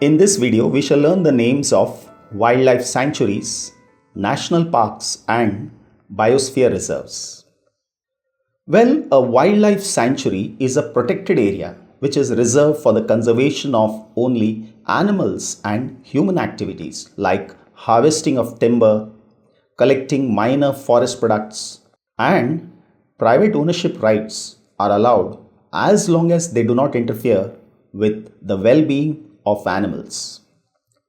In this video, we shall learn the names of wildlife sanctuaries, national parks, and biosphere reserves. Well, a wildlife sanctuary is a protected area which is reserved for the conservation of only animals and human activities like harvesting of timber, collecting minor forest products, and private ownership rights are allowed as long as they do not interfere with the well-being of animals.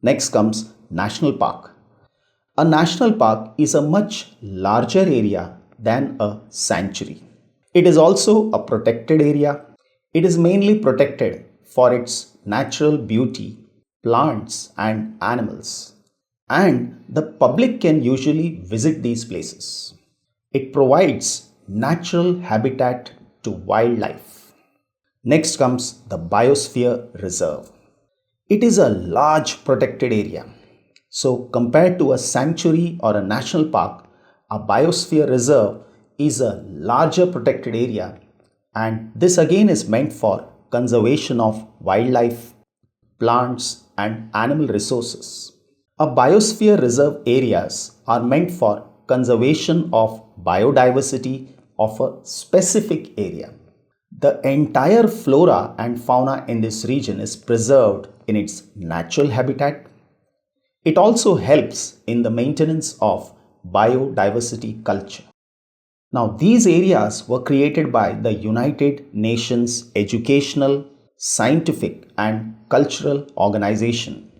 Next comes National Park. A national park is a much larger area than a sanctuary. It is also a protected area. It is mainly protected for its natural beauty, plants, and animals. And the public can usually visit these places. It provides natural habitat to wildlife. Next comes the Biosphere Reserve. It is a large protected area. So, compared to a sanctuary or a national park, a biosphere reserve is a larger protected area, and this again is meant for conservation of wildlife, plants, and animal resources. A biosphere reserve areas are meant for conservation of biodiversity of a specific area. The entire flora and fauna in this region is preserved in its natural habitat. It also helps in the maintenance of biodiversity culture. Now, these areas were created by the United Nations Educational, Scientific and Cultural Organization,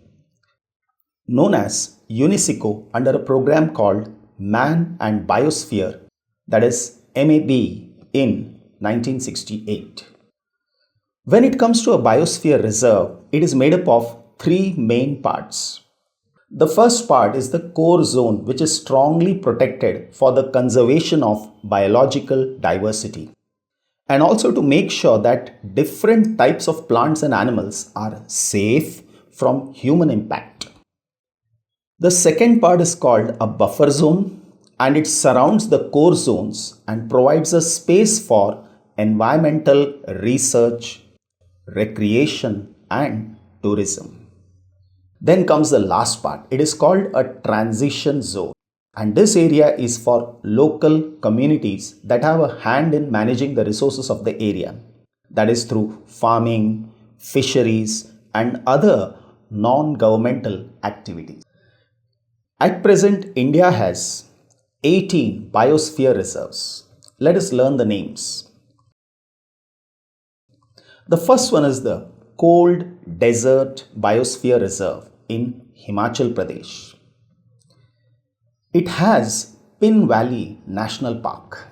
known as UNESCO, under a program called Man and Biosphere, that is MAB, in 1968. When it comes to a biosphere reserve, it is made up of three main parts. The first part is the core zone, which is strongly protected for the conservation of biological diversity and also to make sure that different types of plants and animals are safe from human impact. The second part is called a buffer zone, and it surrounds the core zones and provides a space for environmental research, recreation, and tourism. Then comes the last part. It is called a transition zone, and this area is for local communities that have a hand in managing the resources of the area, that is through farming, fisheries, and other non-governmental activities. At present, India has 18 biosphere reserves. Let us learn the names. The first one is the Cold Desert Biosphere Reserve in Himachal Pradesh. It has Pin Valley National Park,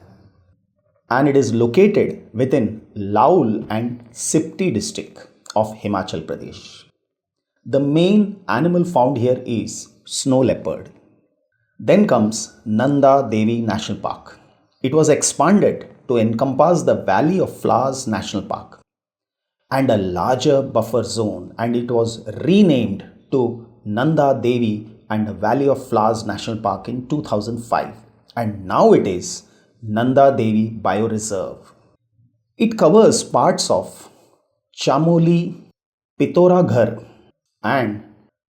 and it is located within Laul and Sipti district of Himachal Pradesh. The main animal found here is snow leopard. Then comes Nanda Devi National Park. It was expanded to encompass the Valley of Flowers National Park and a larger buffer zone, and it was renamed to Nanda Devi and Valley of Flowers National Park in 2005, and now it is Nanda Devi Bioreserve. It covers parts of Chamoli, Pitoraghar and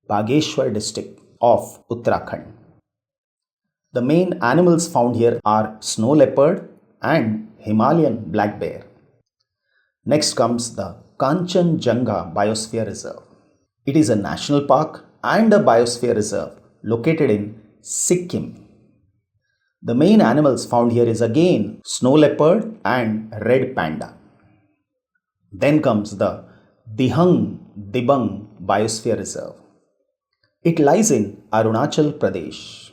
Bageshwar district of Uttarakhand. The main animals found here are snow leopard and Himalayan black bear. Next comes the Kanchenjunga Biosphere Reserve. It is a national park and a biosphere reserve located in Sikkim. The main animals found here is again snow leopard and red panda. Then comes the Dibang Biosphere Reserve. It lies in Arunachal Pradesh.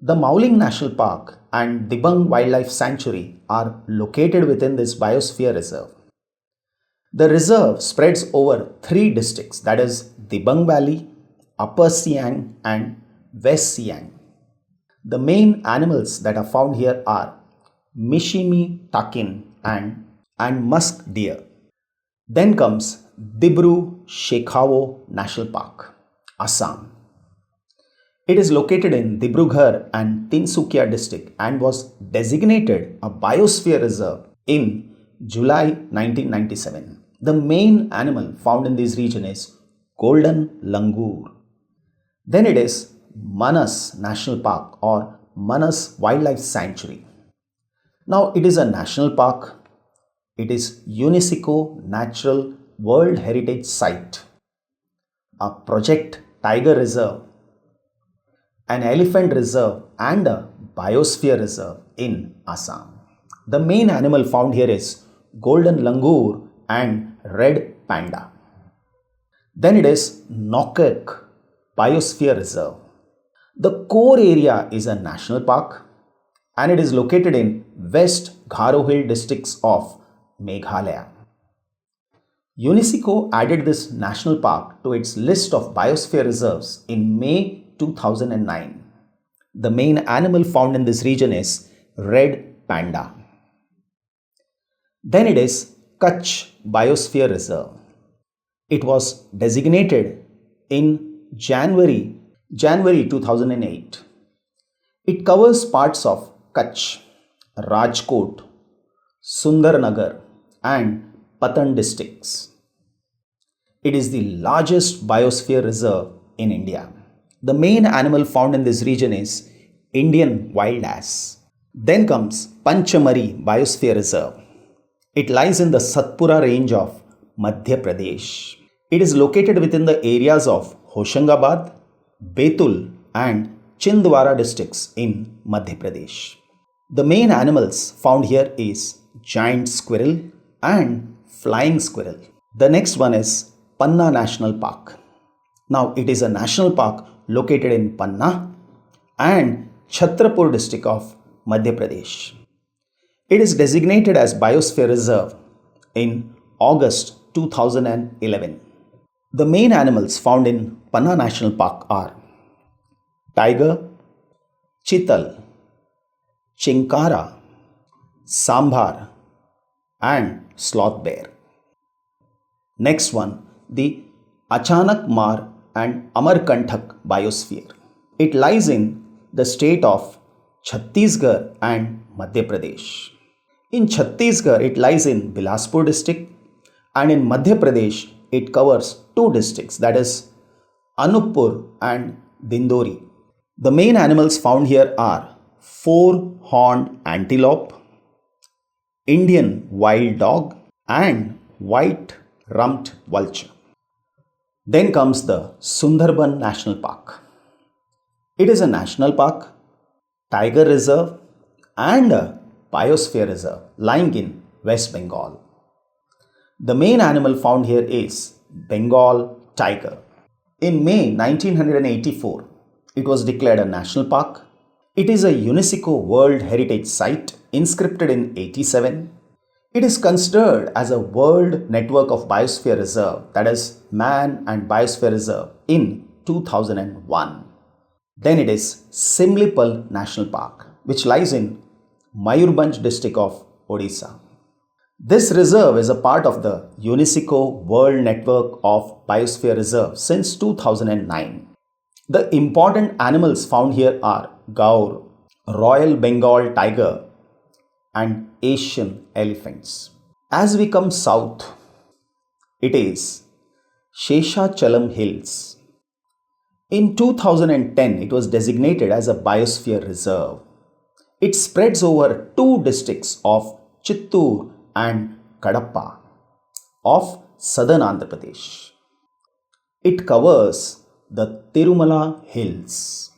The Mauling National Park and Dibang Wildlife Sanctuary are located within this biosphere reserve. The reserve spreads over three districts, that is Dibang Valley, Upper Siang and West Siang. The main animals that are found here are Mishimi takin and musk deer. Then comes Dibru Shekhao National Park, Assam. It is located in Dibrugarh and Tinsukia district and was designated a biosphere reserve in July 1997. The main animal found in this region is Golden Langur. Then it is Manas National Park or Manas Wildlife Sanctuary. Now it is a national park. It is UNESCO Natural World Heritage Site, a Project Tiger Reserve, an Elephant Reserve and a Biosphere Reserve in Assam. The main animal found here is Golden Langur and Red Panda. Then it is Nokek Biosphere Reserve. The core area is a national park and it is located in West Garo Hill districts of Meghalaya. UNESCO added this national park to its list of biosphere reserves in May 2009. The main animal found in this region is red panda. Then it is Kutch Biosphere Reserve. It was designated in January 2008. It covers parts of Kutch, Rajkot, Sundarnagar and Patan districts. It is the largest biosphere reserve in India. The main animal found in this region is Indian wild ass. Then comes Panchamari Biosphere Reserve. It lies in the Satpura range of Madhya Pradesh. It is located within the areas of Hoshangabad, Betul and Chindwara districts in Madhya Pradesh. The main animals found here is giant squirrel and flying squirrel. The next one is Panna National Park. Now it is a national park located in Panna and Chhatrapur district of Madhya Pradesh. It is designated as Biosphere Reserve in August 2011. The main animals found in Panna National Park are tiger, chital, chinkara, sambar and sloth bear. Next one, the Achanak Mar and Amarkanthak Biosphere. It lies in the state of Chhattisgarh and Madhya Pradesh. In Chhattisgarh, it lies in Bilaspur district and in Madhya Pradesh, it covers two districts, that is Anuppur and Dindori. The main animals found here are four-horned antelope, Indian wild dog and white-rumped vulture. Then comes the Sundarban National Park. It is a national park, tiger reserve and a biosphere reserve lying in West Bengal. The main animal found here is Bengal tiger. In May 1984, it was declared a national park. It is a UNESCO World Heritage Site inscripted in 87. It is considered as a World Network of Biosphere Reserve, that is Man and Biosphere Reserve in 2001. Then it is Simlipal National Park, which lies in Mayurbhanj district of Odisha. This reserve is a part of the UNESCO World Network of Biosphere Reserve since 2009. The important animals found here are gaur, Royal Bengal tiger and Asian elephants. As we come south, it is Sheshachalam Hills. In 2010, it was designated as a biosphere reserve. It spreads over two districts of Chittoor and Kadapa of southern Andhra Pradesh. It covers the Tirumala Hills,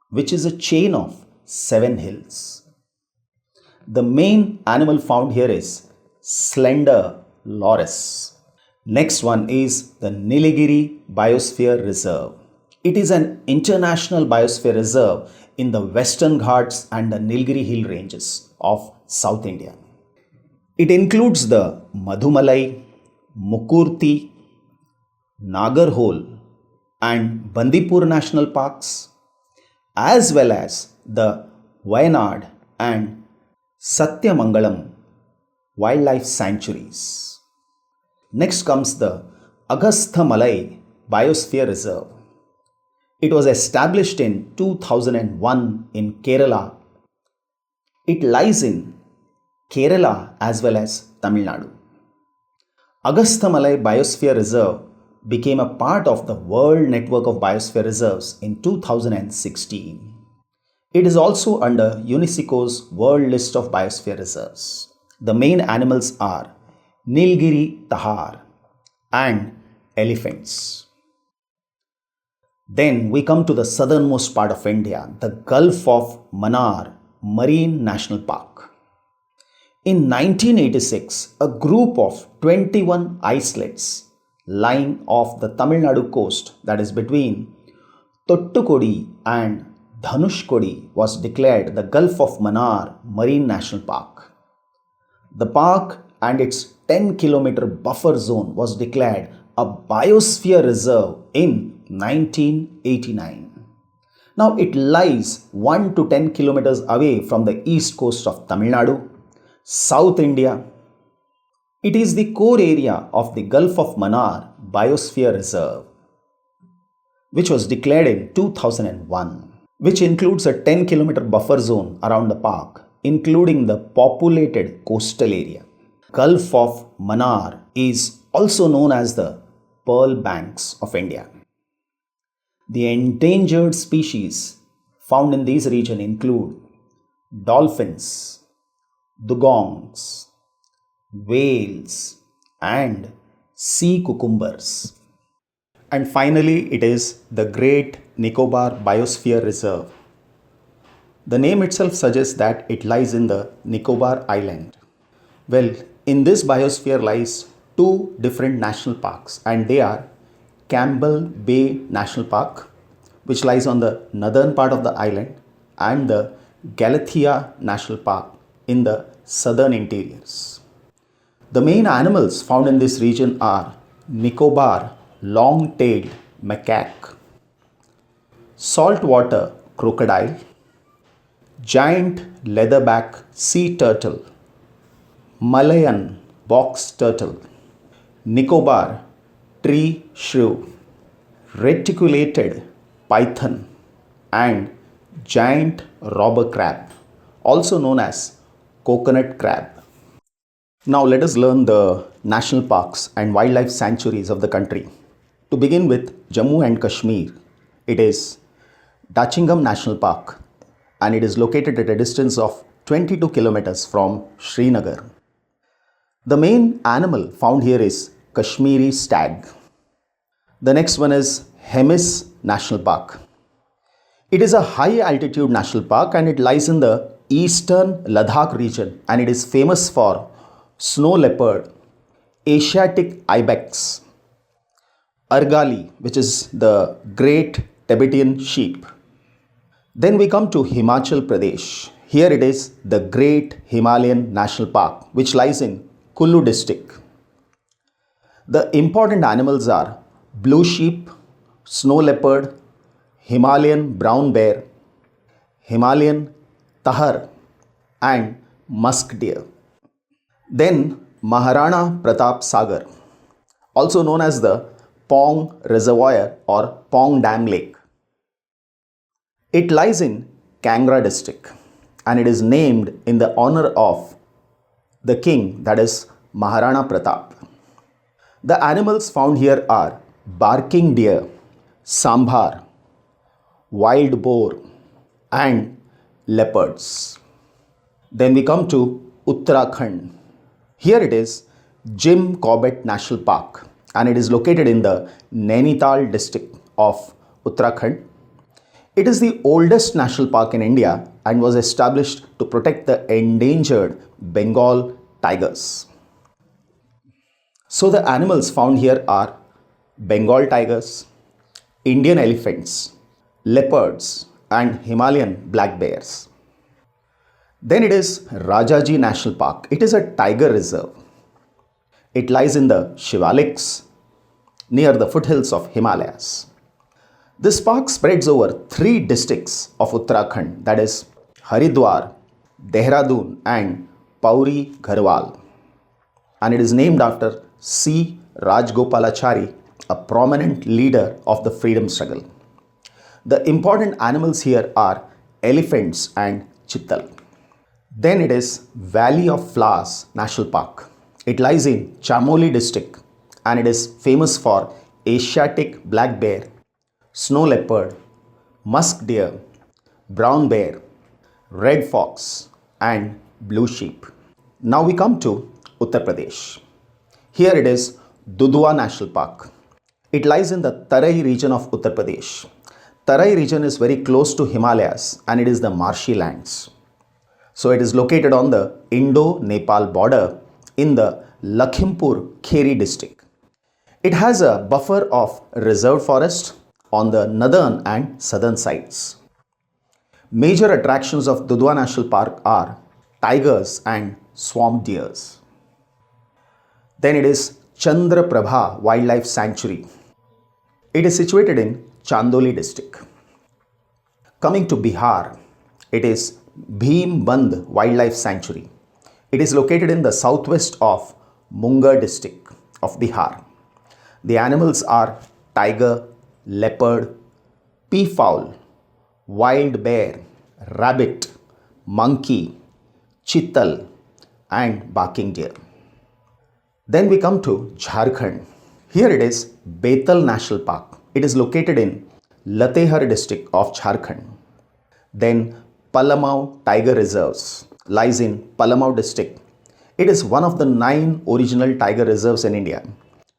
which is a chain of 7 hills. The main animal found here is slender loris. Next one is the Nilgiri Biosphere Reserve. It is an international biosphere reserve in the Western Ghats and the Nilgiri Hill ranges of South India. It includes the Madhumalai, Mukurti, Nagarhole and Bandipur National Parks, as well as the Wayanad and Satyamangalam wildlife sanctuaries. Next comes the Agasthamalai Biosphere Reserve. It was established in 2001 in Kerala. It lies in Kerala as well as Tamil Nadu. Agasthamalai Biosphere Reserve became a part of the World Network of Biosphere Reserves in 2016. It is also under UNESCO's World List of Biosphere Reserves. The main animals are Nilgiri tahar and elephants. Then we come to the southernmost part of India, the Gulf of Mannar Marine National Park. In 1986, a group of 21 islets lying off the Tamil Nadu coast, that is between Thottukudi and Dhanushkodi, was declared the Gulf of Mannar Marine National Park. The park and its 10-kilometer buffer zone was declared a Biosphere Reserve in 1989. Now it lies 1 to 10 kilometers away from the east coast of Tamil Nadu, South India. It is the core area of the Gulf of Mannar Biosphere Reserve, which was declared in 2001, which includes a 10-kilometer buffer zone around the park, including the populated coastal area. Gulf of Mannar is also known as the Pearl Banks of India. The endangered species found in this region include dolphins, dugongs, whales, and sea cucumbers. And finally, it is the Great Nicobar Biosphere Reserve. The name itself suggests that it lies in the Nicobar Island. Well, in this biosphere lies two different national parks, and they are Campbell Bay National Park, which lies on the northern part of the island, and the Galathea National Park in the southern interiors. The main animals found in this region are Nicobar long-tailed macaque, saltwater crocodile, giant leatherback sea turtle, Malayan box turtle, Nicobar tree shrew, reticulated python, and giant robber crab, also known as coconut crab. Now let us learn the national parks and wildlife sanctuaries of the country. To begin with Jammu and Kashmir, it is Dachingam National Park, and it is located at a distance of 22 kilometers from Srinagar. The main animal found here is Kashmiri stag. The next one is Hemis National Park. It is a high altitude national park and it lies in the eastern Ladakh region, and it is famous for snow leopard, Asiatic ibex, Argali, which is the great Tibetan sheep. Then we come to Himachal Pradesh. Here it is the Great Himalayan National Park, which lies in Kullu district. The important animals are blue sheep, snow leopard, Himalayan brown bear, Himalayan tahar, and musk deer. Then Maharana Pratap Sagar, also known as the Pong Reservoir or Pong Dam Lake. It lies in Kangra district and it is named in the honor of the king, that is Maharana Pratap. The animals found here are barking deer, sambar, wild boar, and leopards. Then we come to Uttarakhand. Here it is Jim Corbett National Park, and it is located in the Nainital district of Uttarakhand. It is the oldest national park in India and was established to protect the endangered Bengal tigers. So the animals found here are Bengal tigers, Indian elephants, leopards, and Himalayan black bears. Then it is Rajaji National Park. It is a tiger reserve. It lies in the Shivaliks near the foothills of Himalayas. This park spreads over 3 districts of Uttarakhand, that is Haridwar, Dehradun, and Pauri Garhwal. And it is named after C. Rajgopalachari, a prominent leader of the freedom struggle. The important animals here are elephants and chital. Then it is Valley of Flowers National Park. It lies in Chamoli district and it is famous for Asiatic black bear, snow leopard, musk deer, brown bear, red fox, and blue sheep. Now we come to Uttar Pradesh. Here it is Dudhwa National Park. It lies in the Tarai region of Uttar Pradesh. Tarai region is very close to Himalayas and it is the marshy lands. So it is located on the Indo-Nepal border in the Lakhimpur Kheri district. It has a buffer of reserve forest on the northern and southern sides. Major attractions of Dudhwa National Park are tigers and swamp deers. Then it is Chandraprabha Wildlife Sanctuary. It is situated in Chandoli district. Coming to Bihar, it is Bhimband Wildlife Sanctuary. It is located in the southwest of Munger district of Bihar. The animals are tiger, leopard, peafowl, wild bear, rabbit, monkey, chital, and barking deer. Then we come to Jharkhand. Here it is Betal National Park. It is located in Latehar district of Jharkhand. Then Palamau Tiger Reserves lies in Palamau district. It is one of the 9 original tiger reserves in India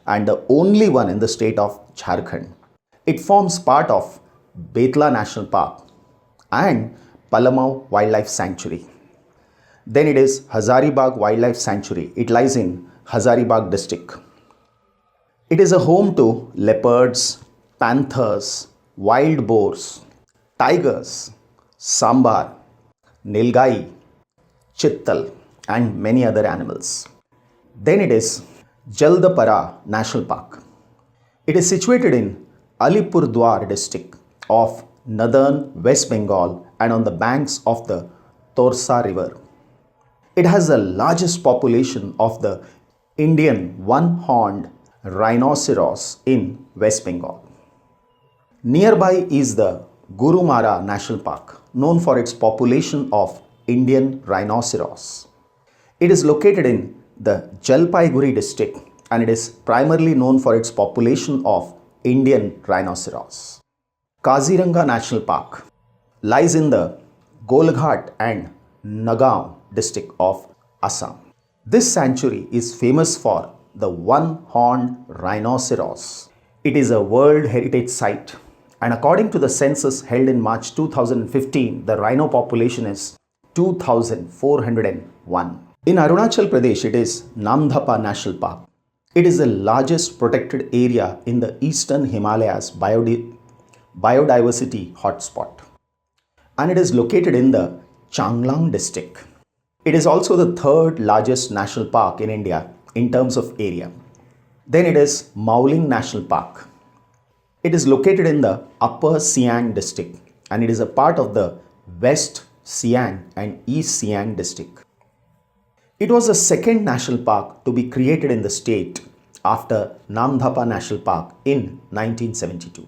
and the only one in the state of Jharkhand. It forms part of Betla National Park and Palamau Wildlife Sanctuary. Then it is Hazaribaug Wildlife Sanctuary. It lies in Hazaribaug district. It is a home to leopards, panthers, wild boars, tigers, sambar, nilgai, chittal, and many other animals. Then it is Jaldapara National Park. It is situated in Alipurdwar district of northern West Bengal and on the banks of the Torsa river. It has the largest population of the Indian one-horned rhinoceros in West Bengal. Nearby is the Gurumara National Park, known for its population of Indian rhinoceros. It is located in the Jalpaiguri district and it is primarily known for its population of Indian rhinoceros. Kaziranga National Park lies in the Golghat and Nagaon district of Assam. This sanctuary is famous for the one-horned rhinoceros. It is a World Heritage Site and according to the census held in March 2015, the rhino population is 2,401. In Arunachal Pradesh, it is Namdapa National Park. It is the largest protected area in the eastern Himalayas biodiversity hotspot and it is located in the Changlang district. It is also the third largest national park in India in terms of area. Then it is Mauling National Park. It is located in the Upper Siang district and it is a part of the West Siang and East Siang district. It was the second national park to be created in the state after Namdapa National Park in 1972.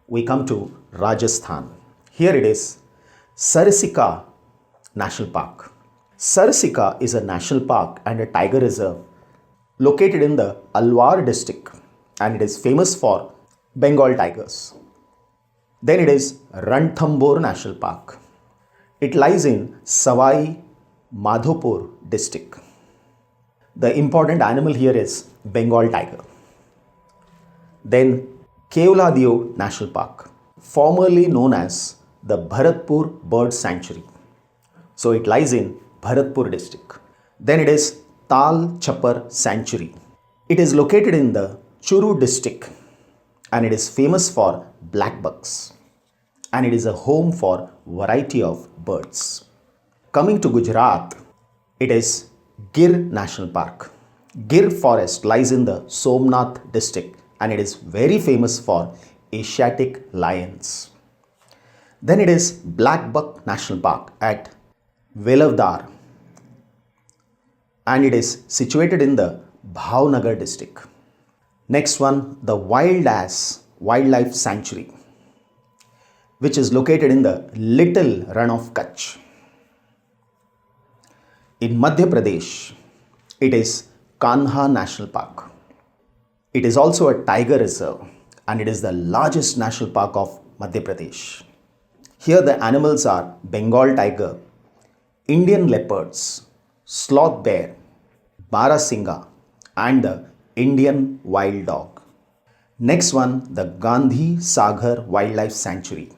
We come to Rajasthan. Here it is Sarsika National Park. Sarsika is a national park and a tiger reserve located in the Alwar district and it is famous for Bengal tigers. Then it is Ranthambore National Park. It lies in Sawai Madhopur district. The important animal here is Bengal tiger. Then Keoladio National Park, formerly known as the Bharatpur Bird Sanctuary. So it lies in Bharatpur district. Then it is Tal Chapar Sanctuary. It is located in the Churu district and it is famous for black bucks and it is a home for variety of birds. Coming to Gujarat, it is Gir National Park. Gir forest lies in the Somnath district and it is very famous for Asiatic lions. Then it is Black Buck National Park at Velavdar and it is situated in the Bhavnagar district. Next one, the Wild Ass Wildlife Sanctuary, which is located in the Little Run of Kutch. In Madhya Pradesh, it is Kanha National Park. It is also a tiger reserve and it is the largest national park of Madhya Pradesh. Here the animals are Bengal tiger, Indian leopards, sloth bear, Barasinga and the Indian wild dog. Next one, the Gandhi Sagar Wildlife Sanctuary.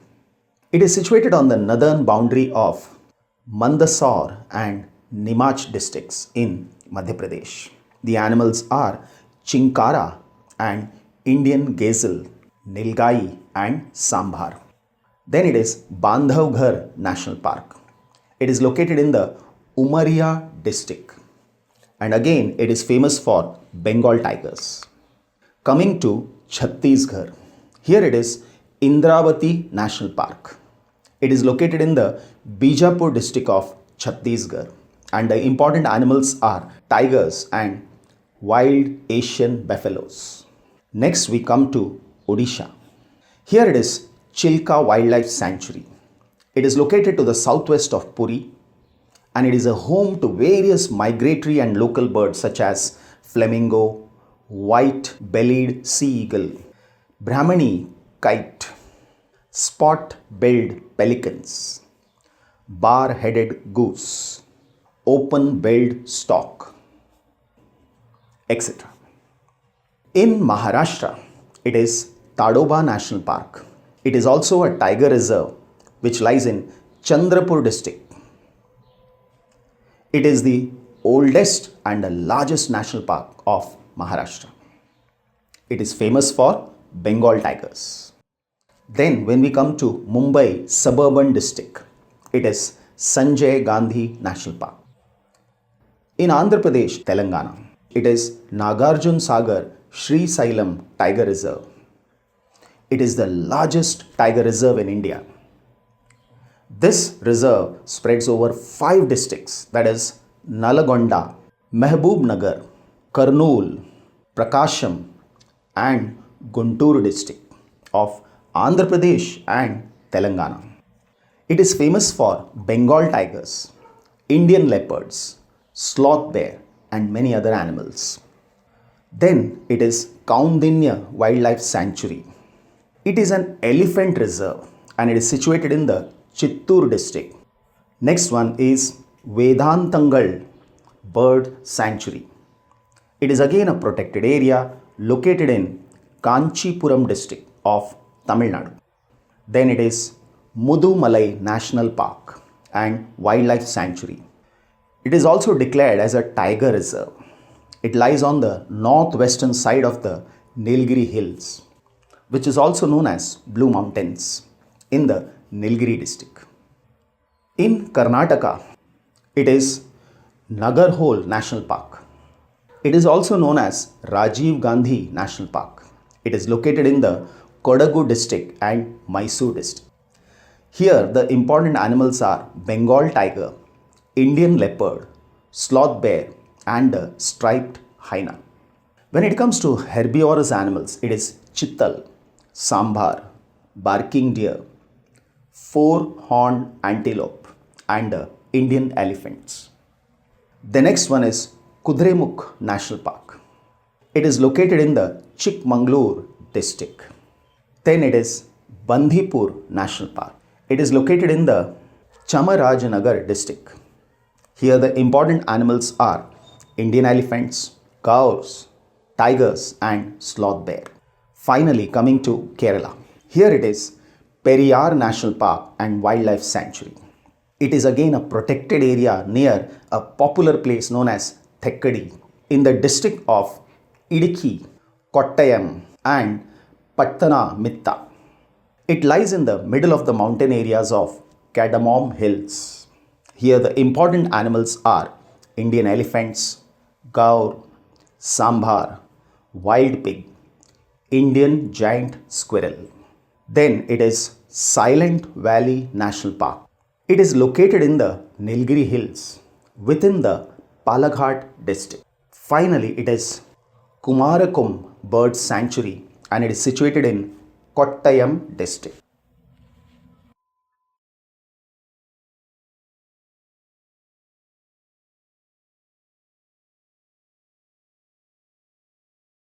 It is situated on the northern boundary of Mandsaur and Nimach districts in Madhya Pradesh. The animals are Chinkara and Indian gazelle, Nilgai and Sambhar. Then it is Bandhavgarh National Park. It is located in the Umaria district. And again, it is famous for Bengal tigers. Coming to Chhattisgarh. Here it is Indravati National Park. It is located in the Bijapur district of Chhattisgarh. And the important animals are tigers and wild Asian buffaloes. Next we come to Odisha. Here it is Chilka Wildlife Sanctuary. It is located to the southwest of Puri and it is a home to various migratory and local birds such as flamingo, white-bellied sea eagle, Brahmani kite, spot-billed pelicans, bar-headed goose, open-billed stork, etc. In Maharashtra, it is Tadoba National Park. It is also a tiger reserve which lies in Chandrapur district. It is the oldest and the largest national park of Maharashtra. It is famous for Bengal tigers. Then when we come to Mumbai suburban district, it is Sanjay Gandhi National Park. In Andhra Pradesh, Telangana, it is Nagarjun Sagar Sri Sailam Tiger Reserve. It is the largest tiger reserve in India. This reserve spreads over 5 districts, that is Nalagonda, Mehboob Kurnool, Prakasham and Guntur district of Andhra Pradesh and Telangana. It is famous for Bengal tigers, Indian leopards, sloth bear and many other animals. Then it is Kaundinya Wildlife Sanctuary. It is an elephant reserve and it is situated in the Chittoor district. Next one is Vedantangal Bird Sanctuary. It is again a protected area located in Kanchipuram district of Tamil Nadu. Then it is Mudumalai National Park and Wildlife Sanctuary. It is also declared as a tiger reserve. It lies on the northwestern side of the Nilgiri Hills, which is also known as Blue Mountains in the Nilgiri district. In Karnataka, it is Nagarhole National Park. It is also known as Rajiv Gandhi National Park. It is located in the Kodagu district and Mysore district. Here the important animals are Bengal tiger, Indian leopard, sloth bear and the striped hyena. When it comes to herbivorous animals, it is chital, sambar, barking deer, four-horned antelope and Indian elephants. The next one is Kudremukh National Park. It is located in the Chikmagalur district. Then it is Bandipur National Park. It is located in the Chamarajanagar district. Here the important animals are Indian elephants, cows, tigers and sloth bear. Finally coming to Kerala. Here it is Periyar National Park and Wildlife Sanctuary. It is again a protected area near a popular place known as Thekkady in the district of Idukki, Kottayam and Pattanamitta. It lies in the middle of the mountain areas of Cardamom Hills. Here the important animals are Indian elephants, gaur, sambar, wild pig, Indian giant squirrel. Then it is Silent Valley National Park. It is located in the Nilgiri Hills within the Palaghat district. Finally, it is Kumarakom Bird Sanctuary and it is situated in Kottayam district.